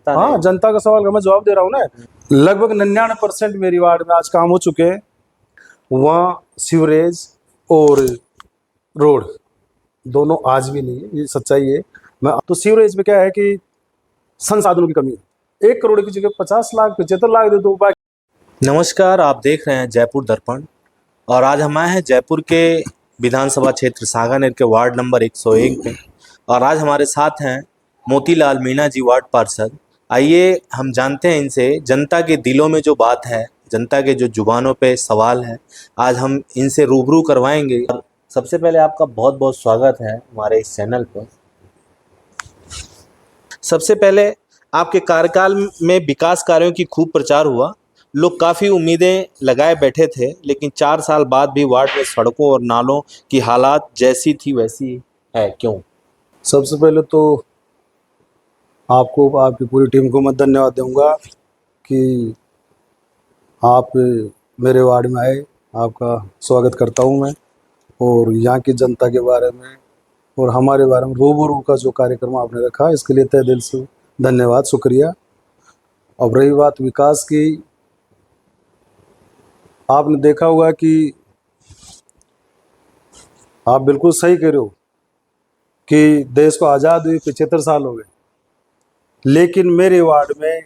जनता हाँ, जनता का सवाल का मैं जवाब दे रहा हूँ ना। लगभग 99% मेरी वार्ड में आज काम हो चुके हैं। वहाँ सीवरेज और रोड दोनों आज भी नहीं है, ये सच्चाई है। मैं तो सीवरेज में क्या है कि संसाधनों की कमी है। 1 करोड़ की जगह 50 लाख 75 लाख दे दो। नमस्कार, आप देख रहे हैं जयपुर दर्पण और आज हम आए हैं जयपुर के विधानसभा क्षेत्र सांगानेर के वार्ड नंबर 101 पे और आज हमारे साथ हैं मोतीलाल मीणा जी, वार्ड पार्षद। आइए हम जानते हैं इनसे जनता के दिलों में जो बात है, जनता के जो जुबानों पे सवाल है, आज हम इनसे रूबरू करवाएंगे। सबसे पहले आपका बहुत बहुत स्वागत है हमारे इस चैनल पर। सबसे पहले आपके कार्यकाल में विकास कार्यों की खूब प्रचार हुआ, लोग काफ़ी उम्मीदें लगाए बैठे थे, लेकिन 4 साल बाद भी वार्ड में सड़कों और नालों की हालात जैसी थी वैसी है, क्यों? सबसे पहले तो आपको, आपकी पूरी टीम को मैं धन्यवाद दूंगा कि आप मेरे वार्ड में आए। आपका स्वागत करता हूं मैं, और यहाँ की जनता के बारे में और हमारे बारे में रूबरू का जो कार्यक्रम आपने रखा, इसके लिए तहे दिल से धन्यवाद, शुक्रिया। अब रही बात विकास की, आपने देखा होगा कि आप बिल्कुल सही कह रहे हो कि देश को आज़ाद हुए 75 साल हो गए, लेकिन मेरे वार्ड में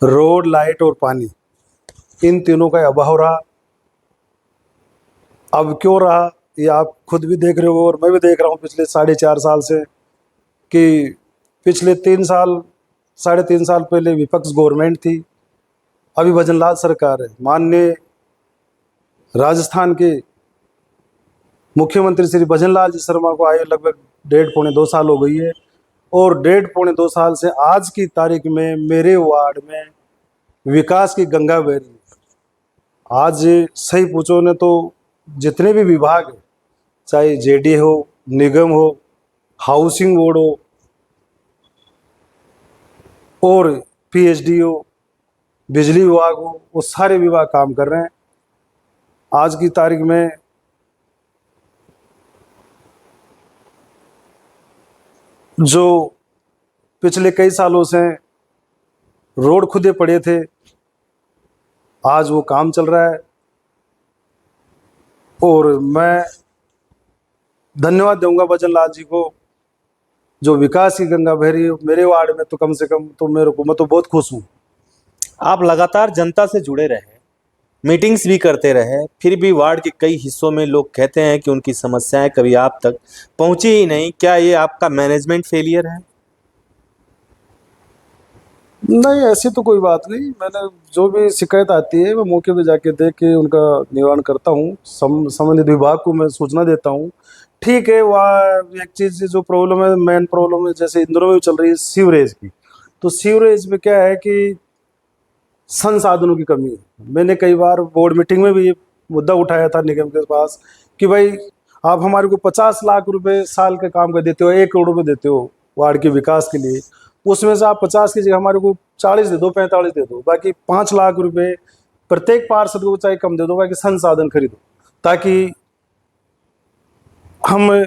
रोड, लाइट और पानी, इन तीनों का अभाव रहा। अब क्यों रहा ये आप खुद भी देख रहे हो और मैं भी देख रहा हूँ पिछले 4.5 साल से, कि पिछले 3 साल 3.5 साल पहले विपक्ष गवर्नमेंट थी, अभी भजनलाल सरकार है। माननीय राजस्थान के मुख्यमंत्री श्री भजनलाल जी शर्मा को आए लगभग 1.5-2 साल हो गई है, और 1.5-2 साल से आज की तारीख में मेरे वार्ड में विकास की गंगा बह रही है। आज सही पूछो ने तो जितने भी विभाग है, चाहे जेडी हो, निगम हो, हाउसिंग बोर्ड हो और पीएचडी हो, बिजली विभाग हो, वो सारे विभाग काम कर रहे हैं। आज की तारीख में जो पिछले कई सालों से रोड खुदे पड़े थे, आज वो काम चल रहा है। और मैं धन्यवाद दूंगा भजनलाल जी को, जो विकास की गंगा बह रही है मेरे वार्ड में, तो कम से कम तो मेरे को, मैं तो बहुत खुश हूँ। आप लगातार जनता से जुड़े रहे, मीटिंग्स भी करते रहे, फिर भी वार्ड के कई हिस्सों में लोग कहते हैं कि उनकी समस्याएं कभी आप तक पहुंची ही नहीं। क्या ये आपका मैनेजमेंट फेलियर है? नहीं, ऐसी तो कोई बात नहीं। मैंने जो भी शिकायत आती है मैं मौके पे जाके देख के उनका निवारण करता हूँ। संबंधित विभाग को मैं सूचना देता हूँ। ठीक है, वह एक चीज़ जो प्रॉब्लम है, मेन प्रॉब्लम है, जैसे इंदौर में चल रही है सीवरेज की, तो सीवरेज में क्या है कि संसाधनों की कमी है। मैंने कई बार बोर्ड मीटिंग में भी ये मुद्दा उठाया था निगम के पास कि भाई आप हमारे को 50 लाख रुपए साल के काम कर देते हो, 1 करोड़ रुपये देते हो वार्ड के विकास के लिए, उसमें से आप 50 की जगह हमारे को 40 दे दो, 45 दे दो, बाकी 5 लाख रुपए प्रत्येक पार्षद को चाहे कम दे दो, बाकी संसाधन खरीदो, ताकि हम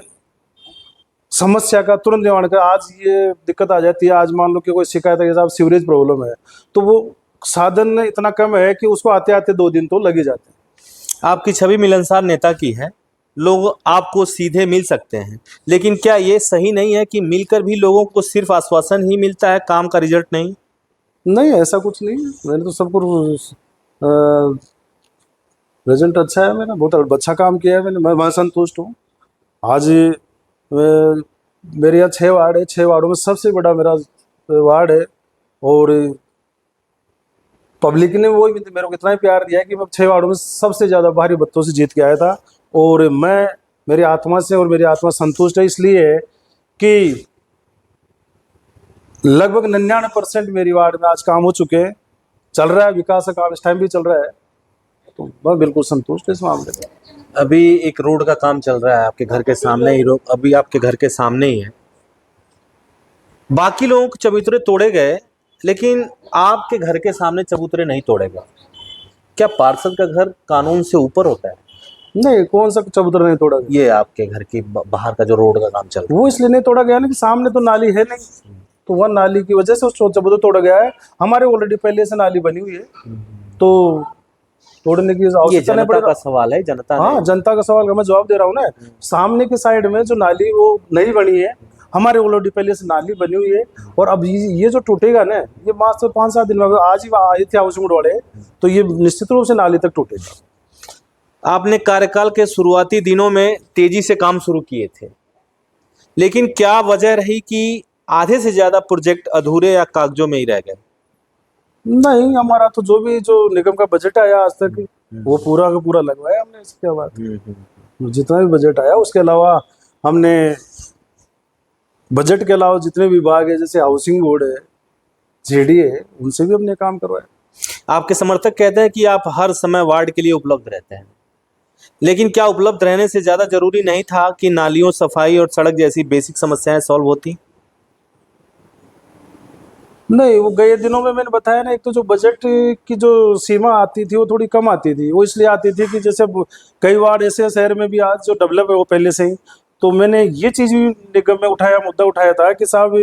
समस्या का तुरंत निवारण कर। आज ये दिक्कत आ जाती है, आज मान लो कि कोई शिकायत है, जैसे आप सीवरेज प्रॉब्लम है, तो वो साधन इतना कम है कि उसको आते आते 2 दिन तो लग ही जाते हैं। आपकी छवि मिलनसार नेता की है, लोग आपको सीधे मिल सकते हैं, लेकिन क्या ये सही नहीं है कि मिलकर भी लोगों को सिर्फ आश्वासन ही मिलता है, काम का रिजल्ट नहीं? नहीं, ऐसा कुछ नहीं है। मैंने तो सबको रिजल्ट अच्छा है, मैंने बहुत अच्छा काम किया है, मैं संतुष्ट हूँ। आज मेरे यहाँ 6 वार्ड है, 6 वार्डों में सबसे बड़ा मेरा वार्ड है, और पब्लिक ने वो मेरे को इतना ही प्यार दिया है कि मैं 6 वार्डों में सबसे ज़्यादा भारी मतों से जीत के आया था। और मैं, मेरी आत्मा से, और मेरी आत्मा संतुष्ट है, इसलिए कि लगभग 99% मेरी वार्ड में आज काम हो चुके हैं। चल रहा है विकास का काम, इस टाइम भी चल रहा है, तो मैं बिल्कुल संतुष्ट इस मामले में। अभी एक रोड का काम चल रहा है आपके घर के सामने ही, अभी आपके घर के सामने ही है। बाकी लोगों के चबूतरे तोड़े गए, लेकिन आपके घर के सामने चबूतरे नहीं तोड़े गए। क्या पार्षद का घर कानून से ऊपर होता है? नहीं, कौन सा चबूतरा नहीं तोड़ा गया? ये आपके घर की बाहर का जो रोड का काम चल रहा है, वो इसलिए नहीं तोड़ा गया ना कि सामने तो नाली है नहीं, तो वह नाली की वजह से उस चबूतरा तोड़ा गया है। हमारे ऑलरेडी पहले से नाली बनी हुई है, तो तोड़ने की ये आवश्यकता नहीं जनता पड़ेगा। का सवाल है, जनता हाँ, ने जनता का सवाल का मैं जवाब दे रहा हूँ ना। सामने की साइड में जो नाली वो नई बनी है, हमारे ऑलरेडी पहले से नाली बनी हुई है, और अब ये जो टूटेगा ना, ये मात्र 5-7 दिन में, अगर आज ही आए थे हाउसिंग बोर्ड वाले, तो ये निश्चित रूप से नाली तक टूटेगा। आपने कार्यकाल के शुरुआती दिनों में तेजी से काम शुरू किए थे, लेकिन क्या वजह रही कि आधे से ज्यादा प्रोजेक्ट अधूरे या कागजों में ही रह गए? नहीं, हमारा तो जो निगम का बजट आया आज तक, वो पूरा का पूरा लगवाया हमने। इसकी क्या बात है, जितना भी बजट आया, उसके अलावा हमने बजट के अलावा जितने विभाग है, जैसे हाउसिंग बोर्ड है, जेडी है, उनसे भी हमने काम करवाया। आपके समर्थक कहते हैं कि आप हर समय वार्ड के लिए उपलब्ध रहते हैं, लेकिन क्या उपलब्ध रहने से ज्यादा जरूरी नहीं था कि नालियों, सफाई और सड़क जैसी बेसिक समस्याएं सॉल्व होती? नहीं, वो गए दिनों में मैंने बताया ना, एक तो जो बजट की जो सीमा आती थी वो थोड़ी कम आती थी। वो इसलिए आती थी कि जैसे अब कई बार ऐसे शहर में भी आज जो डेवलप है वो पहले से ही, तो मैंने ये चीज़ भी निगम में मुद्दा उठाया था कि साहब,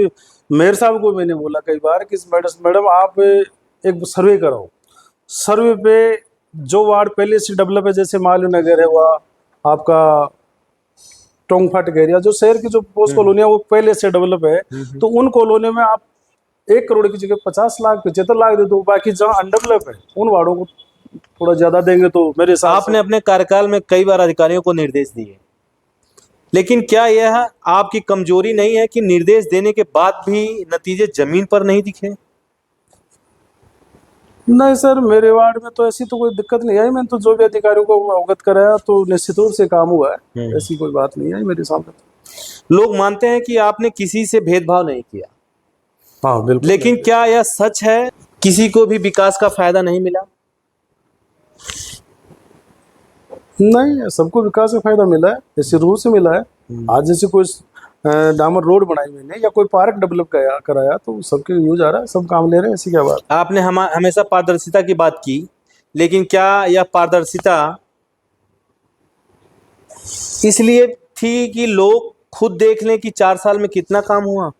मेयर साहब को मैंने बोला कई बार कि मैडम आप एक सर्वे कराओ। सर्वे पे जो वार्ड पहले से डेवलप है, जैसे मालवीय नगर है, हुआ आपका टोंगफाट एरिया, जो शहर की जो पोस्ट कॉलोनियाँ वो पहले से डेवलप है, तो उन कॉलोनियों में आप 1 करोड़ की जगह 50 लाख 75 लाख दे दो। बाकी जहाँ अनडेवलप है उन वार्डों को थोड़ा ज्यादा देंगे, तो मेरे हिसाब आपने अपने कार्यकाल में कई बार अधिकारियों को निर्देश दिए, लेकिन क्या यह आपकी कमजोरी नहीं है कि निर्देश देने के बाद भी नतीजे जमीन पर नहीं दिखे? नहीं सर, मेरे वार्ड में तो ऐसी तो कोई दिक्कत नहीं आई। मैंने तो जो भी अधिकारियों को अवगत कराया तो निश्चित रूप से काम हुआ है, ऐसी कोई बात नहीं आई मेरे सामने। लोग मानते हैं कि आपने किसी से भेदभाव नहीं किया, हाँ बिल्कुल। लेकिन क्या यह सच है, किसी को भी विकास का फायदा नहीं मिला? नहीं, सबको विकास का फायदा मिला है, ऐसे रूप से मिला है। आज जैसे कोई डामर रोड बनाई मैंने या कोई पार्क डेवलप कराया तो सबके यूज आ रहा है, सब काम ले रहे हैं, ऐसी क्या बात। आपने हमेशा पारदर्शिता की बात की, लेकिन क्या यह पारदर्शिता इसलिए थी कि लोग खुद देख लें कि 4 साल में कितना काम हुआ?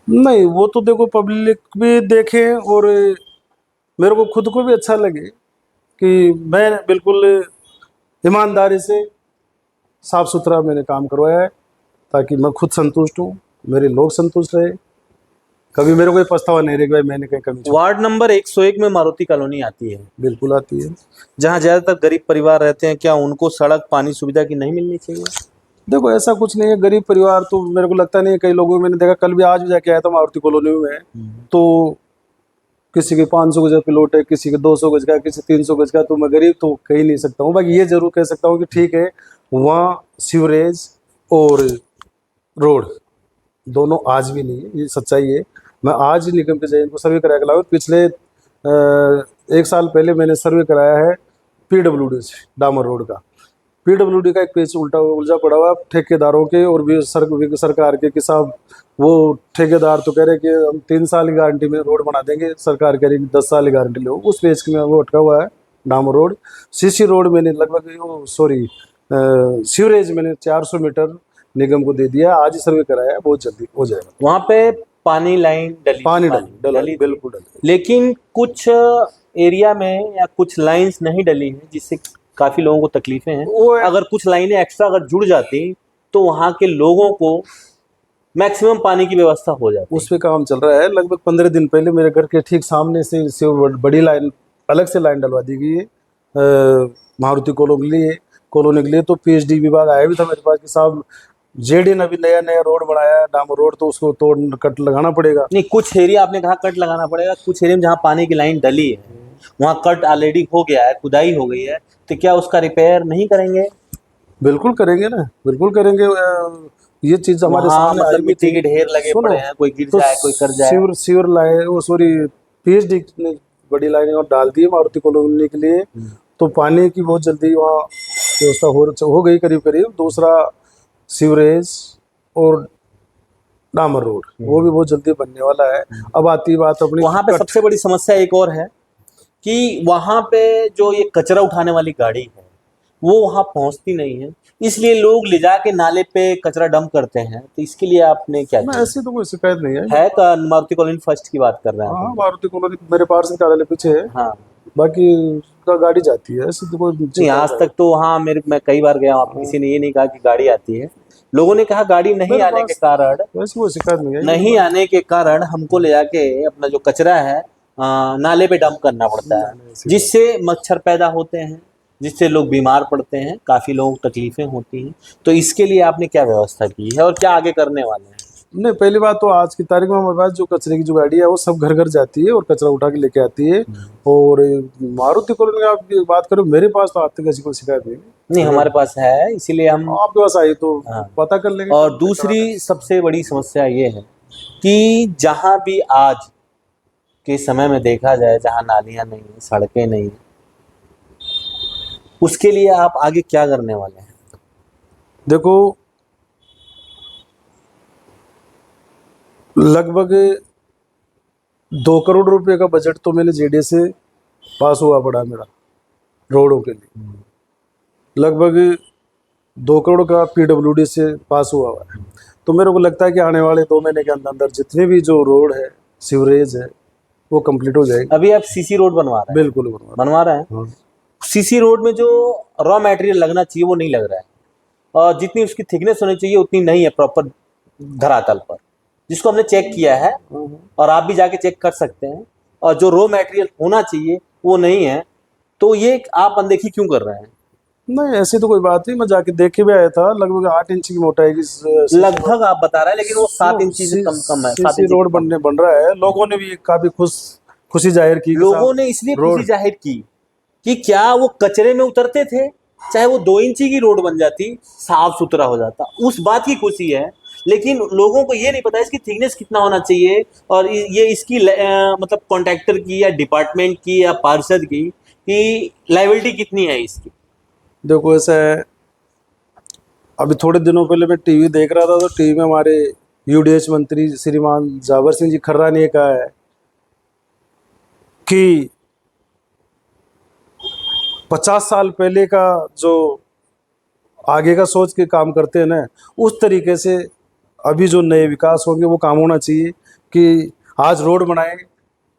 नहीं, वो तो देखो पब्लिक भी देखे और मेरे को खुद को भी अच्छा लगे कि मैं बिल्कुल ईमानदारी से साफ सुथरा मैंने काम करवाया है, ताकि मैं खुद संतुष्ट हूँ, मेरे लोग संतुष्ट रहे, कभी मेरे को पछतावा नहीं रहे कि भाई मैंने कहीं कमी। वार्ड नंबर 101 में मारुति कॉलोनी आती है, बिल्कुल आती है, जहां ज्यादातर गरीब परिवार रहते हैं। क्या उनको सड़क, पानी सुविधा की नहीं मिलनी चाहिए? देखो ऐसा कुछ नहीं है, गरीब परिवार तो मेरे को लगता नहीं है। कई लोगों को मैंने देखा, कल भी आज भी जाके आया था मारुति कॉलोनी में, तो किसी के 500 गज का प्लॉट है, किसी के 200 गज का, किसी 300 गज का, तो मैं गरीब तो कह ही नहीं सकता हूँ। बाकी ये जरूर कह सकता हूँ कि ठीक है, वहाँ सीवरेज और रोड दोनों आज भी नहीं है, ये सच्चाई है। मैं आज ही निगम के जैन को सर्वे करा के लाऊं। पिछले 1 साल पहले मैंने सर्वे कराया है PWD से डामर रोड का। PWD का एक पेज उलझा पड़ा हुआ ठेकेदारों के और भी सरकार के, कि साहब वो ठेकेदार तो कह रहे कि हम 3 साल की गारंटी में रोड बना देंगे, सरकार कह रही कि 10 साल की गारंटी लो। उस पेज में वो अटका हुआ है डामर रोड। सीसी रोड मैंने लगभग सीवरेज मैंने 400 मीटर निगम को दे दिया, आज ही सर्वे कराया, बहुत जल्दी हो जाएगा। वहां पे पानी लाइन पानी डली, बिल्कुल डली। लेकिन कुछ एरिया में या कुछ लाइंस नहीं डली हैं, जिससे काफी लोगों को तकलीफें हैं। अगर कुछ लाइनें एक्स्ट्रा अगर जुड़ जाती तो वहां के लोगों को मैक्सिमम पानी की व्यवस्था हो जाती। उस पे काम चल रहा है। लगभग 15 दिन पहले मेरे घर के ठीक सामने से बड़ी लाइन, अलग से लाइन डलवा दी गई है मारुति कॉलोनी के लिए। तो PhD विभाग आया भी था मेरे पास कि साहब जेडी ने अभी नया रोड बनाया है, डामर रोड, तो उसको तोड़ कट लगाना पड़ेगा। नहीं, कुछ एरिया आपने कहा कट लगाना पड़ेगा, कुछ एरिया में जहाँ पानी की लाइन डली है वहाँ कट ऑलरेडी हो गया है, खुदाई हो गई है, तो क्या उसका रिपेयर नहीं करेंगे? बिल्कुल करेंगे ना, बिल्कुल करेंगे। ये चीज हमारे सामने आई भी मिट्टी के ढेर लगे पड़े हैं, कोई गिर जाए, कोई कर जाए। सीवर लाइन, वो PhD ने बड़ी लाइनें और डाल दी है मारुति कॉलोनी के लिए, तो पानी की बहुत जल्दी वहाँ व्यवस्था हो गई करीब करीब। दूसरा सीवरेज और डामर रोड वो भी बहुत जल्दी बनने वाला है। अब आती बात अपनी, वहाँ पे सबसे बड़ी समस्या एक और है कि वहाँ पे जो ये कचरा उठाने वाली गाड़ी है वो वहां पहुंचती नहीं है, इसलिए लोग ले जाके नाले पे कचरा डंप करते हैं। तो इसके लिए आपने क्या ना किया? ऐसी तो कोई शिकायत नहीं है। है मारुति कॉलोनी फर्स्ट की बात कर रहे हैं हाँ, आप? मारुति कॉलोनी मेरे पार्सल कार्यालय पीछे है, हाँ, बाकी का गाड़ी जाती है, ऐसी तो कोई नहीं आज तक तो वहाँ मैं कई बार गया वहाँ पे किसी ने ये नहीं कहा कि गाड़ी आती है। लोगों ने कहा गाड़ी नहीं मेरे आने के पास कारण, ऐसी कोई शिकायत नहीं है। नहीं आने के कारण हमको ले जाके अपना जो कचरा है नाले पे डंप करना पड़ता है, ऐसी जिससे मच्छर पैदा होते हैं, जिससे लोग बीमार पड़ते हैं, काफी लोगों को तकलीफें होती हैं। तो इसके लिए आपने क्या व्यवस्था की है और क्या आगे करने वाले हैं? नहीं, पहली बात तो आज की तारीख में हमारे पास जो कचरे की जो गाड़ी है वो सब घर घर जाती है और कचरा उठा के लेके आती है। और मारुति कॉलोनी की आप बात करो, मेरे पास तो आज तक ऐसी कोई शिकायत नहीं है। नहीं हमारे पास है, इसीलिए हम आपके पास आई तो हाँ। पता कर लेंगे। और दूसरी सबसे बड़ी समस्या ये है कि जहाँ भी आज के समय में देखा जाए, जहाँ नालियाँ नहीं है, सड़कें नहीं है, उसके लिए आप आगे क्या करने वाले हैं? देखो, लगभग 2 करोड़ रुपए का बजट तो मैंने जेडीएस से पास हुआ पड़ा मेरा रोडों के लिए। लगभग 2 करोड़ का पीडब्ल्यूडी से पास हुआ है। तो मेरे को लगता है कि आने वाले 2 महीने के अंदर अंदर जितने भी जो रोड है, सीवरेज है, वो कंप्लीट हो जाएगी। अभी आप सीसी रोड बनवा रहे हैं? बिल्कुल बनवा रहे हैं। हाँ। सीसी रोड में जो रॉ मटेरियल लगना चाहिए वो नहीं लग रहा है, और जितनी उसकी थिकनेस होनी चाहिए उतनी नहीं है प्रॉपर धरातल पर, जिसको हमने चेक किया है और आप भी जाके चेक कर सकते हैं। और जो रॉ मटेरियल होना चाहिए वो नहीं है, तो ये आप अनदेखी क्यों कर रहे हैं? नहीं, ऐसी तो कोई बात नहीं, मैं जाके देख के भी आया था। लगभग 8 इंच की मोटाई की लगभग आप बता रहे हैं, लेकिन वो 7 इंची से कम है। 7 सीसी इंची रोड बन रहा है। लोगों ने भी काफी खुशी जाहिर की कि लोगों साहब ने इसलिए रोड- खुशी जाहिर की कि क्या वो कचरे में उतरते थे, चाहे वो 2 इंची की रोड बन जाती, साफ सुथरा हो जाता, उस बात की खुशी है। लेकिन लोगों को ये नहीं पता इसकी थिकनेस कितना होना चाहिए, और ये इसकी मतलब कॉन्ट्रैक्टर की या डिपार्टमेंट की या पार्षद की लायबिलिटी कितनी है इसकी। देखो, ऐसा है, अभी थोड़े दिनों पहले मैं टीवी देख रहा था, तो टीवी में हमारे यूडीएच मंत्री श्रीमान जावर सिंह जी खर्रा ने कहा है कि 50 साल पहले का जो आगे का सोच के काम करते हैं ना, उस तरीके से अभी जो नए विकास होंगे वो काम होना चाहिए कि आज रोड बनाए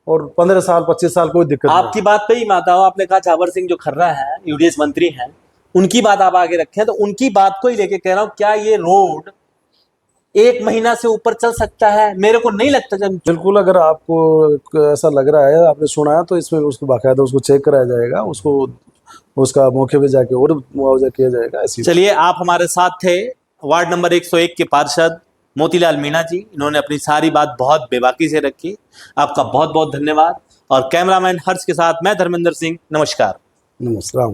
और 15 साल 25 साल कोई दिक्कत नहीं। आपकी बात पे ही माता हूँ, आपने कहा जावर सिंह जो खर्रा है यूडीएच मंत्री हैं, उनकी बात आप आगे रखें, तो उनकी बात को ही लेके कह रहा हूँ, क्या ये रोड 1 महीना से ऊपर चल सकता है? मेरे को नहीं लगता। जब बिल्कुल, अगर आपको ऐसा लग रहा है, आपने सुना है, तो इसमें उसको बाकायदा उसको चेक कराया जाएगा, उसको उसका मौके पे जाके और मुआवजा किया जाएगा। ऐसी चलिए, आप हमारे साथ थे वार्ड नंबर 101 के पार्षद मोतीलाल मीणा जी, इन्होंने अपनी सारी बात बहुत बेबाकी से रखी। आपका बहुत बहुत धन्यवाद। और कैमरामैन हर्ष के साथ मैं धर्मेंद्र सिंह, नमस्कार। नमस्कार।